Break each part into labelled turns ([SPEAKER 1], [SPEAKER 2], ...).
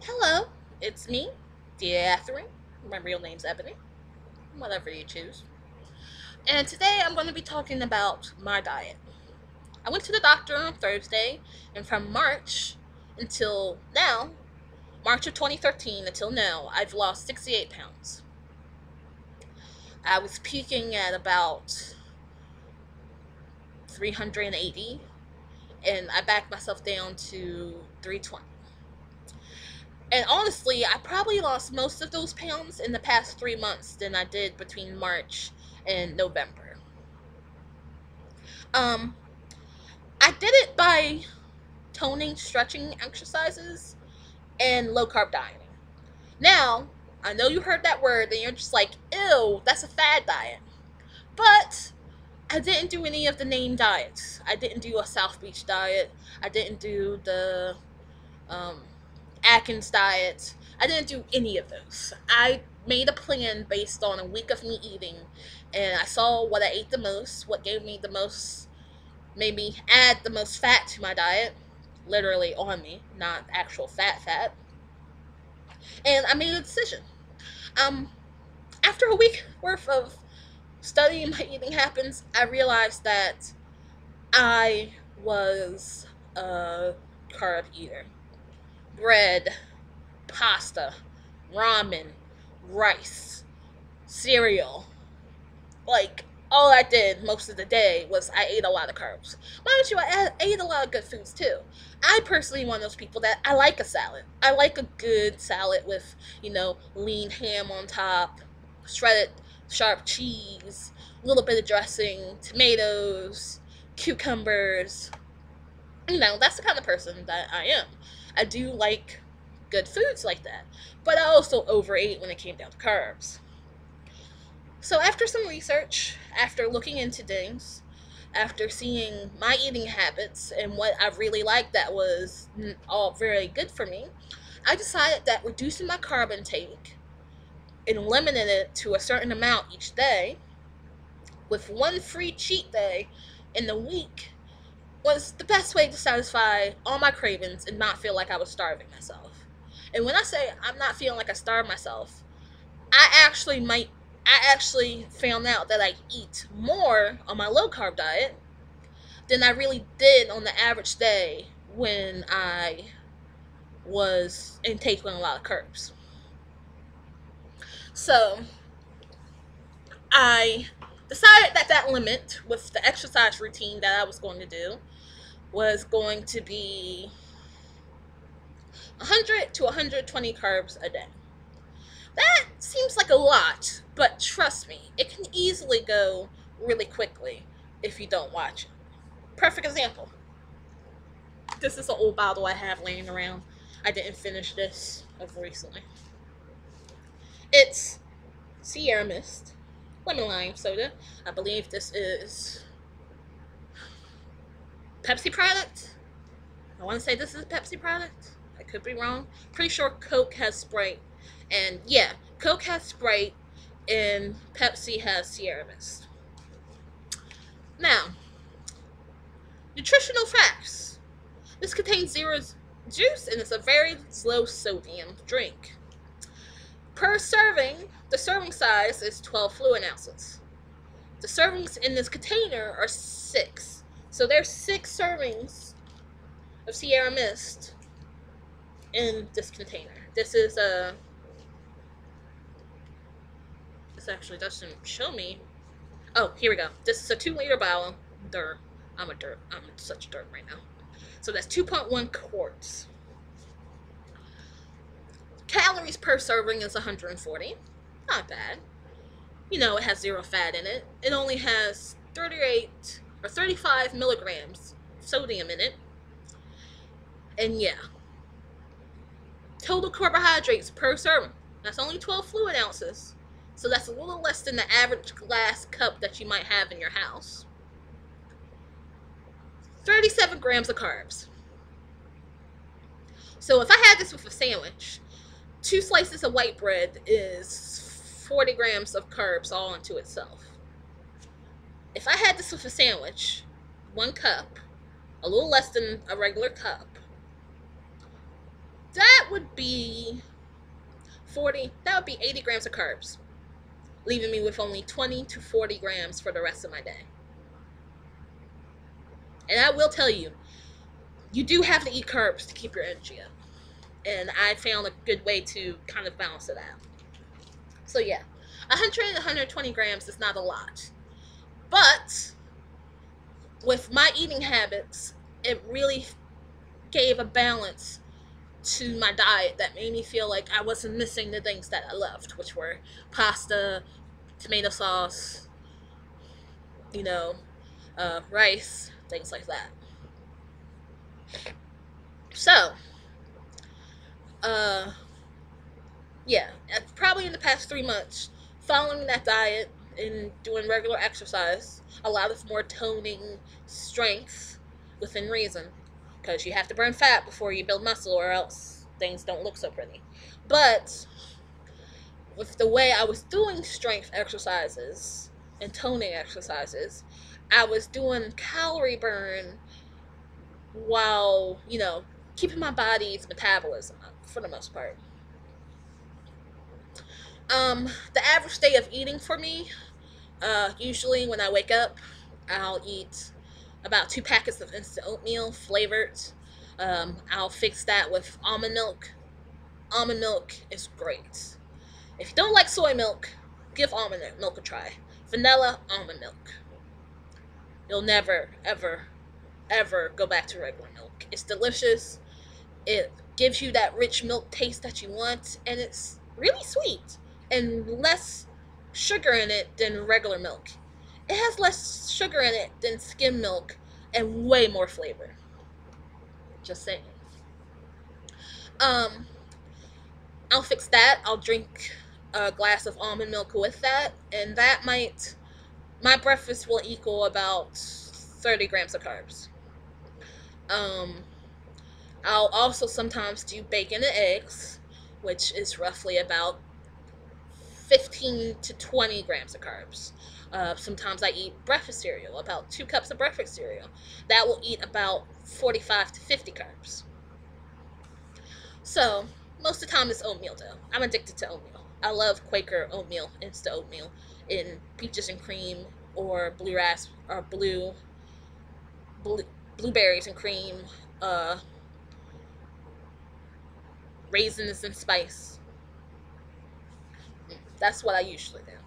[SPEAKER 1] Hello, it's me, DAAthren. My real name's Ebony, whatever you choose. And today I'm going to be talking about my diet. I went to the doctor on Thursday, and from March until now, March of 2013 until now, I've lost 68 pounds. I was peaking at about 380, and I backed myself down to 320. And honestly, I probably lost most of those pounds in the past 3 months than I did between March and November. Um, I did it by toning, stretching exercises, and low carb dieting. Now, I know you heard that word and you're just like, ew, that's a fad diet. But I didn't do any of the named diets. I didn't do a South Beach diet. I didn't do the um, Atkins diet. I didn't do any of those. I made a plan based on a week of me eating, and I saw what I ate the most, what gave me the most, made me add the most fat to my diet, literally on me, not actual fat, and I made a decision. Um, After a week worth of studying my eating habits, I realized that I was a carb eater. Bread, pasta, ramen, rice, cereal. Like, all I did most of the day was I ate a lot of carbs. Mind you, I ate a lot of good foods too. I personally one of those people that I like a salad. I like a good salad with, lean ham on top, shredded sharp cheese, a little bit of dressing, tomatoes, cucumbers. That's the kind of person that I am. I do like good foods like that. But I also overate when it came down to carbs. So after some research, after looking into things, after seeing my eating habits and what I really liked that was all very good for me, I decided that reducing my carb intake and limiting it to a certain amount each day, with one free cheat day in the week, was the best way to satisfy all my cravings and not feel like I was starving myself. And when I say I'm not feeling like I starve myself, I actually might I actually found out that I eat more on my low carb diet than I really did on the average day when I was taking a lot of carbs. So I decided that that limit with the exercise routine that I was going to do was going to be 100 to 120 carbs a day. That seems like a lot, but trust me, it can easily go really quickly if you don't watch it. Perfect example. This is an old bottle I have laying around. I didn't finish this of recently. It's Sierra Mist, lemon lime soda. I believe this is Pepsi product. I want to say this is a Pepsi product. I could be wrong. Pretty sure Coke has Sprite. And yeah, Coke has Sprite and Pepsi has Sierra Mist. Now, Nutritional Facts. This contains zero juice and it's a very low sodium drink. Per serving, the serving size is 12 fluid ounces. The servings in this container are 6. So there's 6 servings of Sierra Mist in this container. This is a. This actually doesn't show me. Oh, here we go. This is a 2-liter bottle. I'm such a dirt right now. So that's 2.1 quarts. Calories per serving is 140. Not bad. It has zero fat in it. It only has 38 or 35 milligrams sodium in it. And yeah. Total carbohydrates per serving. That's only 12 fluid ounces. So that's a little less than the average glass cup that you might have in your house. 37 grams of carbs. So if I had this with a sandwich, 2 slices of white bread is 40 grams of carbs all into itself. If I had this with a sandwich, 1 cup, a little less than a regular cup, that would be 40, that would be 80 grams of carbs, leaving me with only 20 to 40 grams for the rest of my day. And I will tell you, you do have to eat carbs to keep your energy up. And I found a good way to kind of balance it out. So yeah, 100 and 120 grams is not a lot. But with my eating habits, it really gave a balance to my diet that made me feel like I wasn't missing the things that I loved, which were pasta, tomato sauce, rice, things like that. So, yeah, probably in the past 3 months, following that diet and doing regular exercise, a lot of more toning, strength, within reason, because you have to burn fat before you build muscle, or else things don't look so pretty. But with the way I was doing strength exercises and toning exercises, I was doing calorie burn while, keeping my body's metabolism up for the most part. The average day of eating for me, usually when I wake up, I'll eat about 2 packets of instant oatmeal flavored. I'll fix that with almond milk. Almond milk is great. If you don't like soy milk, give almond milk a try. Vanilla almond milk. You'll never, ever, ever go back to regular milk. It's delicious. It gives you that rich milk taste that you want, and it's really sweet and less sugar in it than regular milk. It has less sugar in it than skim milk and way more flavor. Just saying. I'll fix that. I'll drink a glass of almond milk with that, and my breakfast will equal about 30 grams of carbs. I'll also sometimes do bacon and eggs, which is roughly about 15 to 20 grams of carbs. Sometimes I eat breakfast cereal, about 2 cups of breakfast cereal. That will eat about 45 to 50 carbs. So, most of the time it's oatmeal though. I'm addicted to oatmeal. I love Quaker oatmeal, instant oatmeal, in peaches and cream, or blueberries and cream, raisins and spice. That's what I usually do.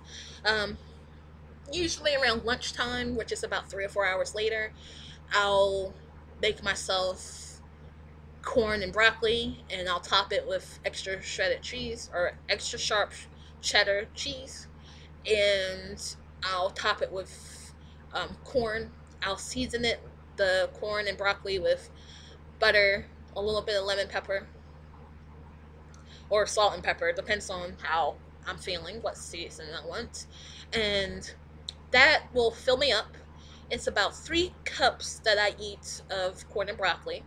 [SPEAKER 1] Usually around lunchtime, which is about 3 or 4 hours later, I'll make myself corn and broccoli, and I'll top it with extra shredded cheese, or extra sharp cheddar cheese, and I'll top it with corn. I'll season the corn and broccoli, with butter, a little bit of lemon pepper, or salt and pepper, depends on how I'm feeling, what seasoning I want, and that will fill me up. It's about 3 cups that I eat of corn and broccoli,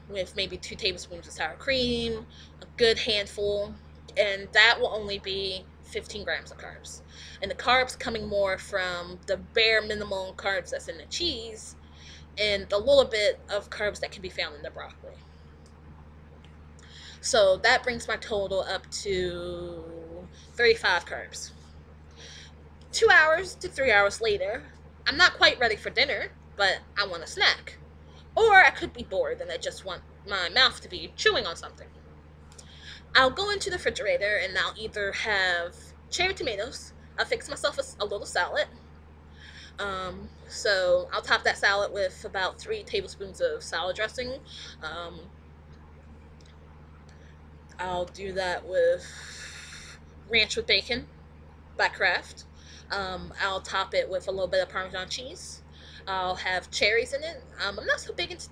[SPEAKER 1] with maybe 2 tablespoons of sour cream, a good handful, and that will only be 15 grams of carbs. And the carbs coming more from the bare minimum carbs that's in the cheese, and the little bit of carbs that can be found in the broccoli. So that brings my total up to 35 carbs. 2 hours to 3 hours later, I'm not quite ready for dinner, but I want a snack. Or I could be bored and I just want my mouth to be chewing on something. I'll go into the refrigerator and I'll either have cherry tomatoes. I'll fix myself a little salad. So I'll top that salad with about 3 tablespoons of salad dressing. I'll do that with ranch with bacon by Kraft. I'll top it with a little bit of Parmesan cheese. I'll have cherries in it. I'm not so big into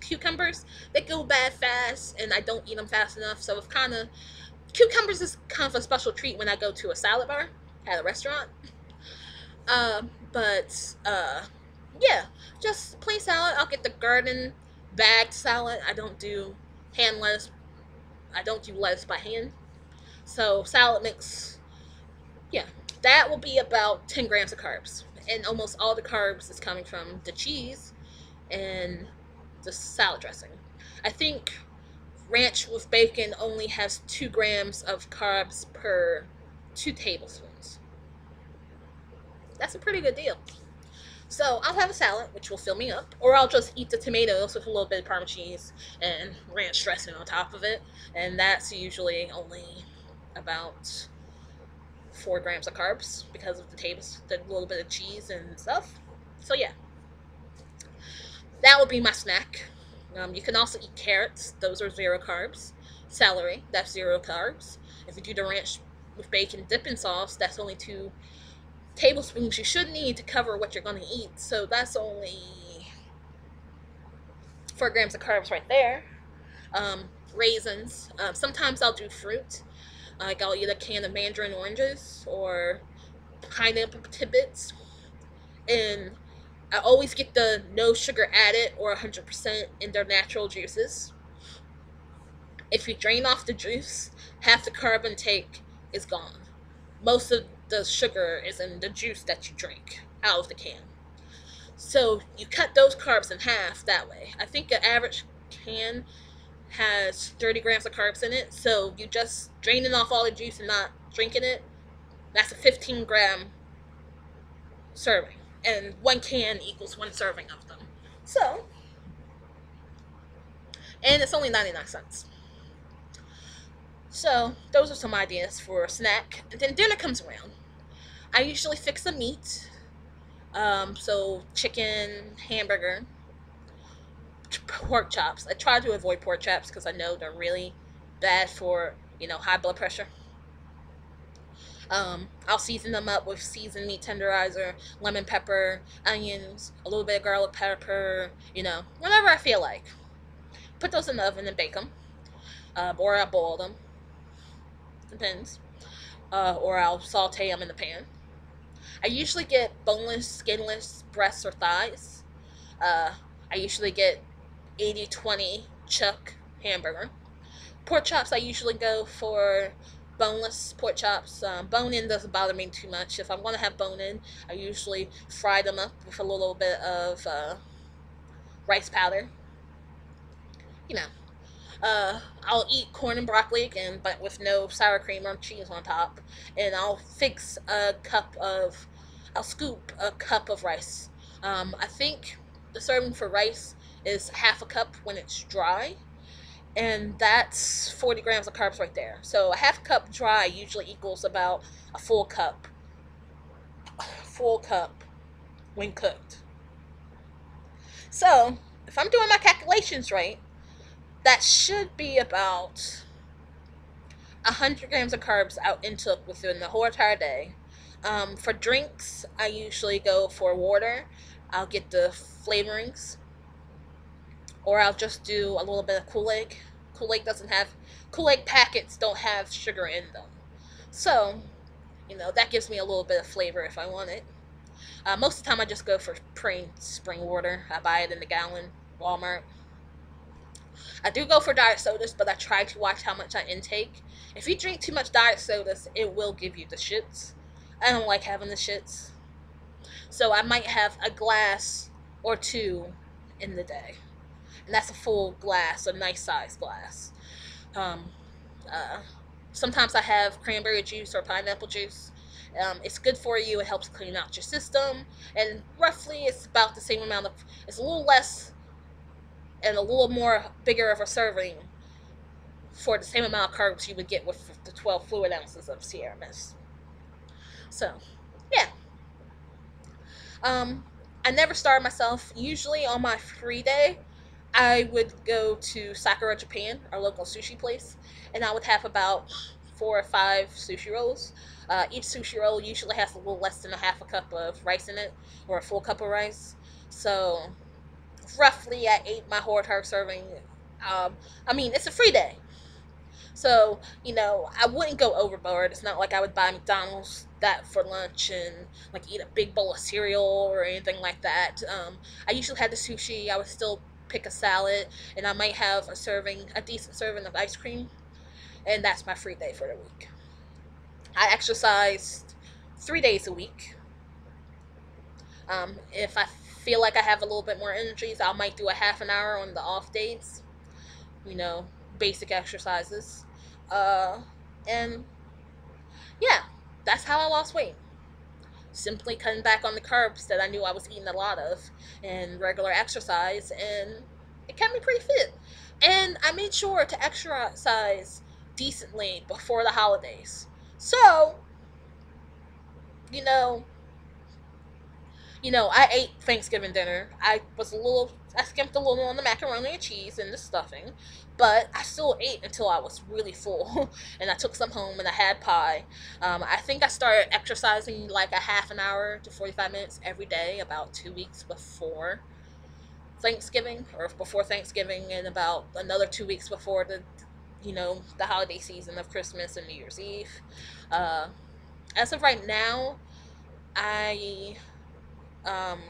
[SPEAKER 1] cucumbers. They go bad fast, and I don't eat them fast enough. So cucumbers is kind of a special treat when I go to a salad bar at a restaurant. Yeah, just plain salad. I'll get the garden bagged salad. I don't do hand lettuce. I don't do lettuce by hand. So salad mix, yeah, that will be about 10 grams of carbs. And almost all the carbs is coming from the cheese and the salad dressing. I think ranch with bacon only has 2 grams of carbs per 2 tablespoons. That's a pretty good deal. So I'll have a salad, which will fill me up, or I'll just eat the tomatoes with a little bit of Parma cheese and ranch dressing on top of it, and that's usually only about 4 grams of carbs because of the little bit of cheese and stuff. So yeah, that would be my snack. You can also eat carrots; those are 0 carbs. Celery, that's 0 carbs. If you do the ranch with bacon dipping sauce, that's only 2 tablespoons you should need to cover what you're going to eat. So that's only 4 grams of carbs right there. Raisins. Sometimes I'll do fruit. Like I'll eat a can of mandarin oranges or pineapple tidbits. And I always get the no sugar added or 100% in their natural juices. If you drain off the juice, half the carb intake is gone. Most of the sugar is in the juice that you drink out of the can. So you cut those carbs in half that way. I think an average can has 30 grams of carbs in it. So you just draining off all the juice and not drinking it, that's a 15-gram serving. And 1 can equals 1 serving of them. So, and it's only 99 cents. So, those are some ideas for a snack. And then dinner comes around. I usually fix the meat. So, chicken, hamburger, pork chops. I try to avoid pork chops because I know they're really bad for, high blood pressure. I'll season them up with seasoned meat tenderizer, lemon pepper, onions, a little bit of garlic pepper, whatever I feel like. Put those in the oven and bake them. Or I'll boil them. Depends. Or I'll saute them in the pan. I usually get boneless, skinless breasts or thighs. I usually get 80-20 chuck hamburger. Pork chops, I usually go for boneless pork chops. Bone-in doesn't bother me too much. If I'm going to have bone-in, I usually fry them up with a little bit of rice powder. I'll eat corn and broccoli again, but with no sour cream or cheese on top. And I'll scoop a cup of rice. I think the serving for rice is half a cup when it's dry. And that's 40 grams of carbs right there. So a half cup dry usually equals about a full cup. Full cup when cooked. So, if I'm doing my calculations right, that should be about 100 grams of carbs out intook within the whole entire day. For drinks, I usually go for water. I'll get the flavorings. Or I'll just do a little bit of Kool-Aid. Kool-Aid packets don't have sugar in them. So, that gives me a little bit of flavor if I want it. Most of the time I just go for plain spring water. I buy it in the gallon, Walmart. I do go for diet sodas, but I try to watch how much I intake. If you drink too much diet sodas, it will give you the shits. I don't like having the shits. So I might have a glass or 2 in the day. And that's a full glass, a nice size glass. Sometimes I have cranberry juice or pineapple juice. It's good for you. It helps clean out your system. And roughly it's about the same amount of, it's a little less and a little more bigger of a serving for the same amount of carbs you would get with the 12 fluid ounces of Sierra Mist. So, yeah. I never starve myself. Usually on my free day, I would go to Sakura Japan, our local sushi place, and I would have about 4 or 5 sushi rolls. Each sushi roll usually has a little less than a half a cup of rice in it, or a full cup of rice. So, roughly I ate my whole entire serving. It's a free day. So, I wouldn't go overboard. It's not like I would buy McDonald's that for lunch and eat a big bowl of cereal or anything like that. I usually had the sushi. I would still pick a salad, and I might have a decent serving of ice cream, and that's my free day for the week. I exercised 3 days a week. If I feel like I have a little bit more energies, I might do a half an hour on the off days. basic exercises. And yeah, that's how I lost weight. Simply cutting back on the carbs that I knew I was eating a lot of, and regular exercise, and it kept me pretty fit. And I made sure to exercise decently before the holidays. So, you know, I ate Thanksgiving dinner. I skimped a little on the macaroni and cheese and the stuffing, but I still ate until I was really full. And I took some home and I had pie. I think I started exercising like a half an hour to 45 minutes every day about 2 weeks before Thanksgiving, or before Thanksgiving, and about another 2 weeks before the holiday season of Christmas and New Year's Eve. Uh, as of right now, I um,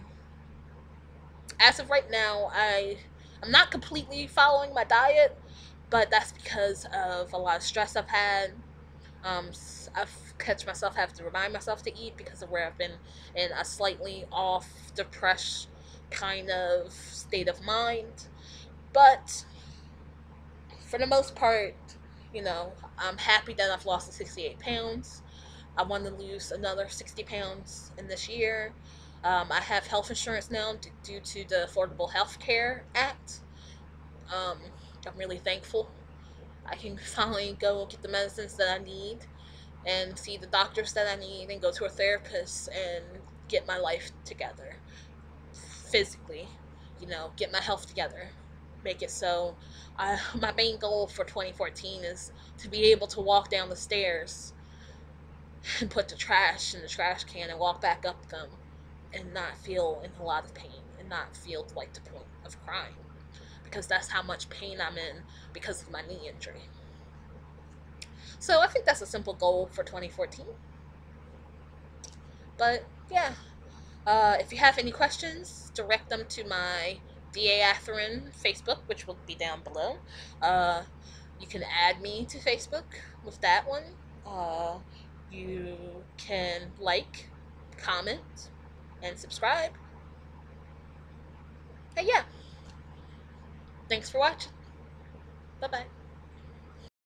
[SPEAKER 1] I'm not completely following my diet, but that's because of a lot of stress I've had. I've catch myself having to remind myself to eat because of where I've been in a slightly off, depressed kind of state of mind. But for the most part, I'm happy that I've lost the 68 pounds. I want to lose another 60 pounds in this year. I have health insurance now due to the Affordable Health Care Act. Um, I'm really thankful. I can finally go get the medicines that I need and see the doctors that I need and go to a therapist and get my life together physically, get my health together. Make it so my main goal for 2014 is to be able to walk down the stairs and put the trash in the trash can and walk back up them and not feel in a lot of pain and not feel like the point of crying, because that's how much pain I'm in because of my knee injury. So I think that's a simple goal for 2014. But yeah, if you have any questions, direct them to my DAAthren Facebook, which will be down below. You can add me to Facebook with that one. You can like, comment, and subscribe. And yeah, thanks for watching. Bye-bye.